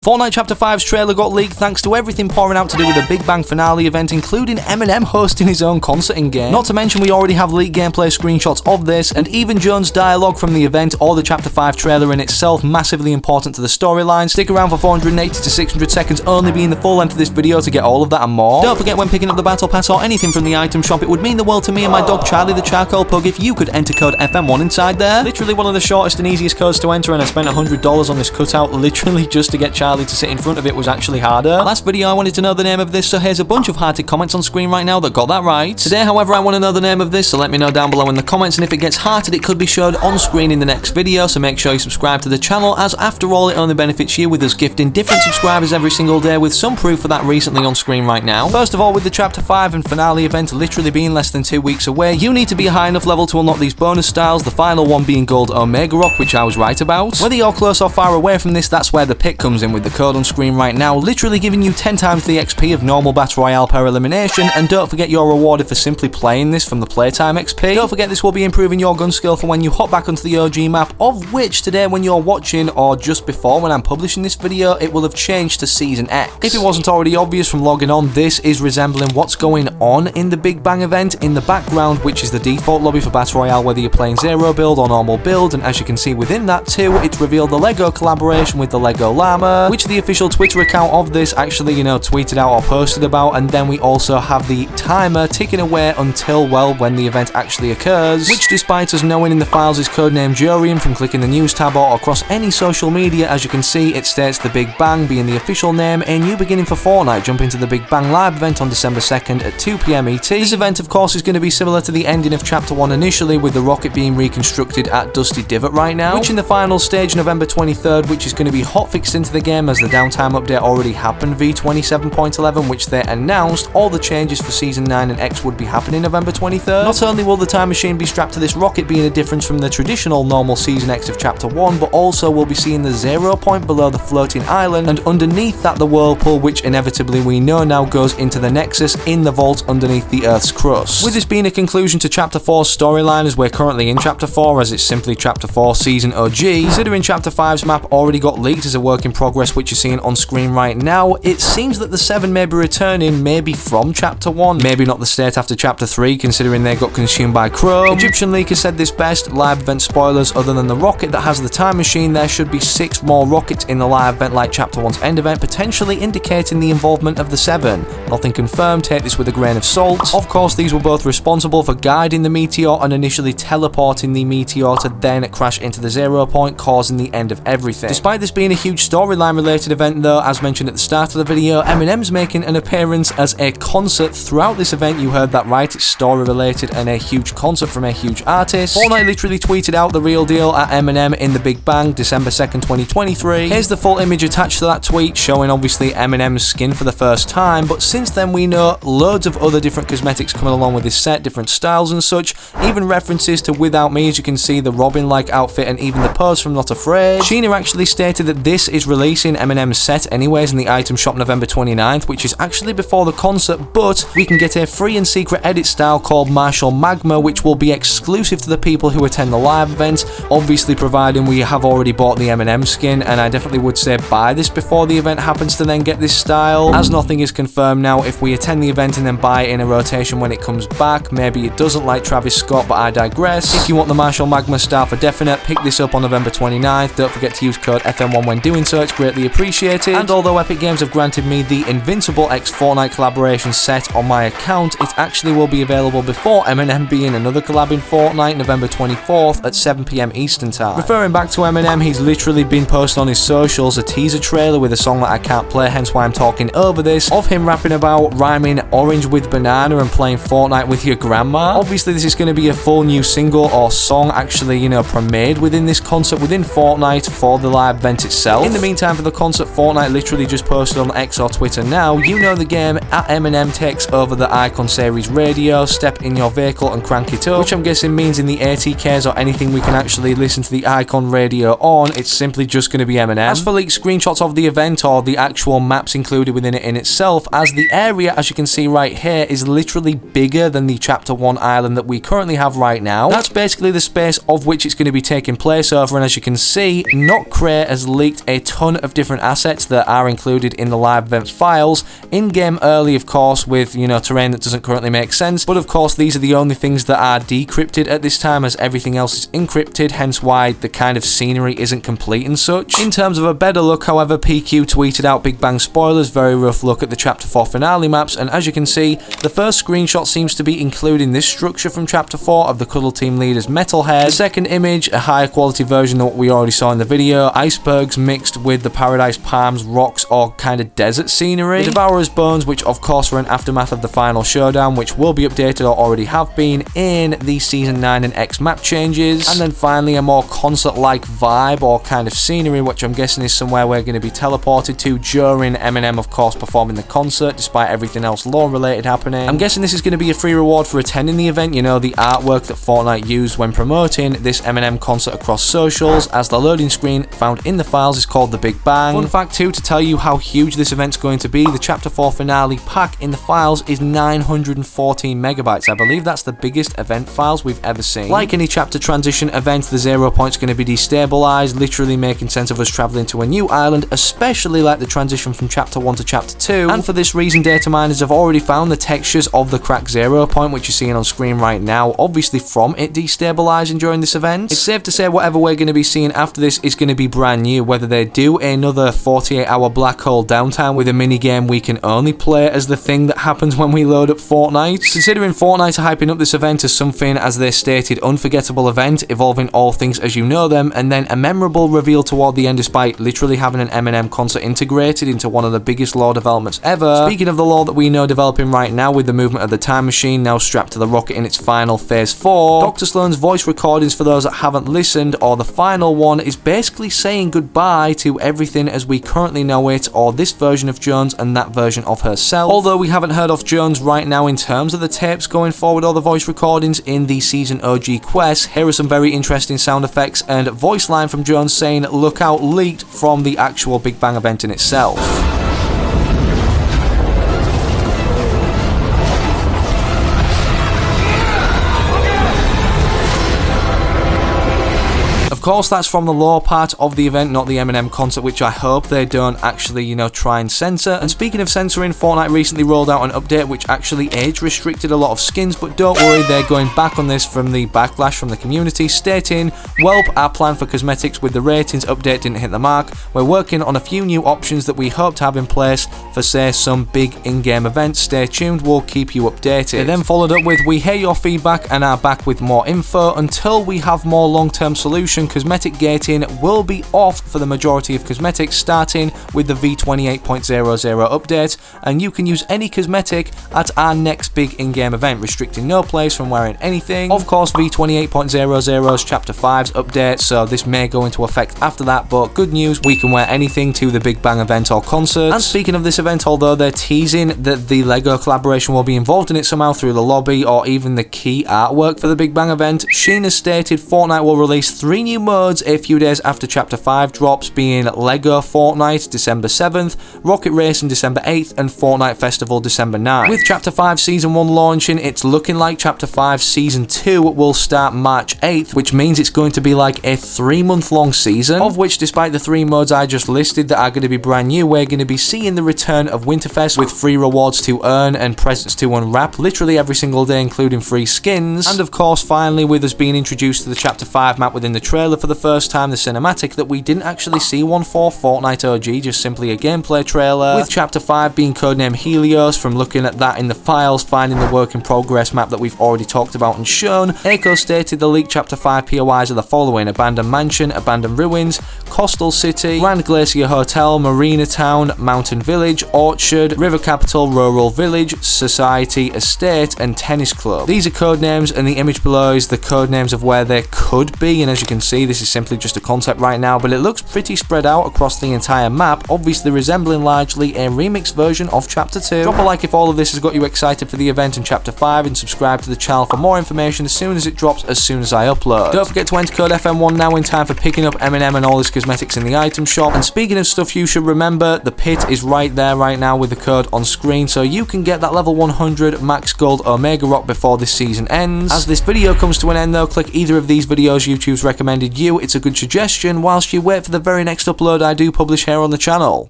Fortnite Chapter 5's trailer got leaked thanks to everything pouring out to do with the Big Bang finale event, including Eminem hosting his own concert in-game. Not to mention we already have leaked gameplay screenshots of this, and even Jones' dialogue from the event or the Chapter 5 trailer in itself massively important to the storyline. Stick around for 480 to 600 seconds only being the full length of this video to get all of that and more. Don't forget, when picking up the battle pass or anything from the item shop, it would mean the world to me and my dog Charlie the Charcoal Pug if you could enter code FM1 inside there. Literally one of the shortest and easiest codes to enter, and I spent $100 on this cutout literally just to get Charlie to sit in front of it was actually harder. Last video I wanted to know the name of this, so here's a bunch of hearted comments on screen right now that got that right. Today, however, I want to know the name of this, so let me know down below in the comments, and if it gets hearted it could be showed on screen in the next video, so make sure you subscribe to the channel, as after all it only benefits you, with us gifting different subscribers every single day, with some proof for that recently on screen right now. First of all, with the Chapter 5 and finale event literally being less than 2 weeks away, you need to be a high enough level to unlock these bonus styles, the final one being Gold Omega Rock, which I was right about. Whether you're close or far away from this, that's where the pick comes in, with the code on screen right now literally giving you 10 times the XP of normal Battle Royale per elimination, and don't forget you're rewarded for simply playing this from the playtime XP. Don't forget this will be improving your gun skill for when you hop back onto the OG map, of which today when you're watching, or just before when I'm publishing this video, it will have changed to Season X. If it wasn't already obvious from logging on, this is resembling what's going on in the Big Bang event in the background, which is the default lobby for Battle Royale, whether you're playing Zero build or normal build, and as you can see within that too, it's revealed the LEGO collaboration with the LEGO Llama, which the official Twitter account of this actually, tweeted out or posted about, and then we also have the timer ticking away until, well, when the event actually occurs, which despite us knowing in the files is codenamed Jorian from clicking the news tab or across any social media, as you can see, it states the Big Bang being the official name, a new beginning for Fortnite, jump into the Big Bang live event on December 2nd at 2 PM ET. This event, of course, is going to be similar to the ending of Chapter 1 initially, with the rocket being reconstructed at Dusty Divot right now, which in the final stage, November 23rd, which is going to be hotfixed into the game as the downtime update already happened, V27.11, which they announced all the changes for Season 9 and X would be happening November 23rd. Not only will the time machine be strapped to this rocket, being a difference from the traditional normal Season X of Chapter 1, but also we'll be seeing the 0 point below the floating island, and underneath that the whirlpool, which inevitably we know now goes into the Nexus in the vault underneath the Earth's crust. With this being a conclusion to Chapter 4's storyline, as we're currently in Chapter 4, as it's simply Chapter 4 Season OG, considering Chapter 5's map already got leaked as a work in progress, which you're seeing on screen right now, it seems that the 7 may be returning, maybe from Chapter 1, maybe not the state after Chapter 3, considering they got consumed by Chrome. Egyptian Leaker said this best, live event spoilers, other than the rocket that has the time machine, there should be 6 more rockets in the live event like Chapter 1's end event, potentially indicating the involvement of the 7. Nothing confirmed, take this with a grain of salt. Of course, these were both responsible for guiding the meteor and initially teleporting the meteor to then crash into the 0 point, causing the end of everything. Despite this being a huge storyline related event though, as mentioned at the start of the video, Eminem's making an appearance as a concert throughout this event. You heard that right, it's story related and a huge concert from a huge artist. Fortnite literally tweeted out the real deal at Eminem in the Big Bang, December 2nd, 2023. Here's the full image attached to that tweet, showing obviously Eminem's skin for the first time, but since then we know loads of other different cosmetics coming along with this set, different styles and such, even references to Without Me, as you can see, the Robin-like outfit and even the pose from Not Afraid. Sheena actually stated that this is releasing Eminem's set anyways in the item shop November 29th, which is actually before the concert, but we can get a free and secret edit style called Martial Magma, which will be exclusive to the people who attend the live event, obviously providing we have already bought the Eminem skin, and I definitely would say buy this before the event happens to then get this style, as nothing is confirmed now if we attend the event and then buy it in a rotation when it comes back. Maybe it doesn't, like Travis Scott, but I digress. If you want the Martial Magma style for definite, pick this up on November 29th. Don't forget to use code FM1 when doing so, it's greatly appreciated. And although Epic Games have granted me the Invincible X Fortnite collaboration set on my account, it actually will be available before Eminem being another collab in Fortnite, November 24th at 7 PM Eastern Time. Referring back to Eminem, he's literally been posting on his socials a teaser trailer with a song that I can't play, hence why I'm talking over this, of him rapping about rhyming orange with banana and playing Fortnite with your grandma. Obviously this is going to be a full new single or song actually, premiered within this concert within Fortnite for the live event itself. In the meantime, for the concert, Fortnite literally just posted on X or Twitter now, you know the game, at Eminem takes over the Icon series radio, step in your vehicle and crank it up, which I'm guessing means in the ATKs or anything we can actually listen to the Icon radio on, it's simply just going to be Eminem. As for leaked screenshots of the event or the actual maps included within it in itself, as the area, as you can see right here, is literally bigger than the Chapter 1 island that we currently have right now. That's basically the space of which it's going to be taking place over, and as you can see, Not Cray has leaked a ton of of different assets that are included in the live events files, in-game early of course with, terrain that doesn't currently make sense, but of course these are the only things that are decrypted at this time as everything else is encrypted, hence why the kind of scenery isn't complete and such. In terms of a better look, however, PQ tweeted out Big Bang spoilers, very rough look at the Chapter 4 finale maps, and as you can see, the first screenshot seems to be including this structure from Chapter 4 of the Cuddle Team leader's metal head. The second image, a higher quality version of what we already saw in the video, icebergs mixed with the Paradise Palms, rocks, or kind of desert scenery. The Devourer's Bones, which of course are an aftermath of the final showdown, which will be updated or already have been in the Season 9 and X map changes. And then finally a more concert-like vibe or kind of scenery, which I'm guessing is somewhere we're going to be teleported to during Eminem, of course, performing the concert, despite everything else lore-related happening. I'm guessing this is going to be a free reward for attending the event, the artwork that Fortnite used when promoting this Eminem concert across socials, as the loading screen found in the files is called the Big Bang. Fun fact too, to tell you how huge this event's going to be, the Chapter 4 finale pack in the files is 914 megabytes. I believe that's the biggest event files we've ever seen. Like any chapter transition event, the 0 point's going to be destabilized, literally making sense of us traveling to a new island, especially like the transition from Chapter 1 to Chapter 2, and for this reason data miners have already found the textures of the cracked 0 point, which you're seeing on screen right now, obviously from it destabilizing during this event. It's safe to say whatever we're going to be seeing after this is going to be brand new, whether they do another 48-hour black hole downtime with a minigame we can only play as the thing that happens when we load up Fortnite. Considering Fortnite are hyping up this event as something, as they stated, unforgettable event, involving all things as you know them, and then a memorable reveal toward the end despite literally having an Eminem concert integrated into one of the biggest lore developments ever. Speaking of the lore that we know developing right now with the movement of the time machine now strapped to the rocket in its final phase 4, Dr. Sloan's voice recordings, for those that haven't listened, or the final one, is basically saying goodbye to everything as we currently know it, or this version of Jones and that version of herself. Although we haven't heard of Jones right now in terms of the tapes going forward or the voice recordings in the season OG quests, here are some very interesting sound effects and voice line from Jones saying "look out" leaked from the actual Big Bang event in itself. Of course, that's from the lore part of the event, not the Eminem concert, which I hope they don't actually, try and censor. And speaking of censoring, Fortnite recently rolled out an update which actually age restricted a lot of skins, but don't worry, they're going back on this from the backlash from the community, stating, "Welp, our plan for cosmetics with the ratings update didn't hit the mark. We're working on a few new options that we hope to have in place for, say, some big in-game events. Stay tuned, we'll keep you updated." They then followed up with, "We hear your feedback and are back with more info. Until we have more long-term solution, cosmetic gating will be off for the majority of cosmetics, starting with the V28.00 update, and you can use any cosmetic at our next big in-game event, restricting no place from wearing anything." Of course, V28.00 is Chapter 5's update, so this may go into effect after that, but good news, we can wear anything to the Big Bang event or concert. And speaking of this event, although they're teasing that the LEGO collaboration will be involved in it somehow through the lobby or even the key artwork for the Big Bang event, Sheen has stated Fortnite will release 3 new modes a few days after Chapter 5 drops, being LEGO Fortnite December 7th, Rocket Racing December 8th, and Fortnite Festival December 9th. With Chapter 5 Season 1 launching, it's looking like Chapter 5 Season 2 will start March 8th, which means it's going to be like a 3-month-long season, of which, despite the 3 modes I just listed that are going to be brand new, we're going to be seeing the return of Winterfest with free rewards to earn and presents to unwrap literally every single day, including free skins. And of course, finally, with us being introduced to the Chapter 5 map within the trailer for the first time, the cinematic that we didn't actually see one for Fortnite OG, just simply a gameplay trailer, with Chapter 5 being codenamed Helios from looking at that in the files, finding the work in progress map that we've already talked about and shown. Echo stated the leaked Chapter 5 POIs are the following: Abandoned Mansion, Abandoned Ruins, Coastal City, Grand Glacier Hotel, Marina Town, Mountain Village, Orchard, River Capital, Rural Village, Society, Estate, and Tennis Club. These are code names, and the image below is the code names of where they could be, and as you can see, this is simply just a concept right now, but it looks pretty spread out across the entire map, obviously resembling largely a remix version of Chapter 2. Drop a like if all of this has got you excited for the event in Chapter 5, and subscribe to the channel for more information as soon as it drops, as soon as I upload. Don't forget to enter code FM1 now in time for picking up Eminem and all his cosmetics in the item shop. And speaking of stuff you should remember, the pit is right there there right now with the code on screen, so you can get that level 100 max gold Omega Rock before this season ends. As this video comes to an end though, click either of these videos YouTube's recommended you. It's a good suggestion whilst you wait for the very next upload I do publish here on the channel.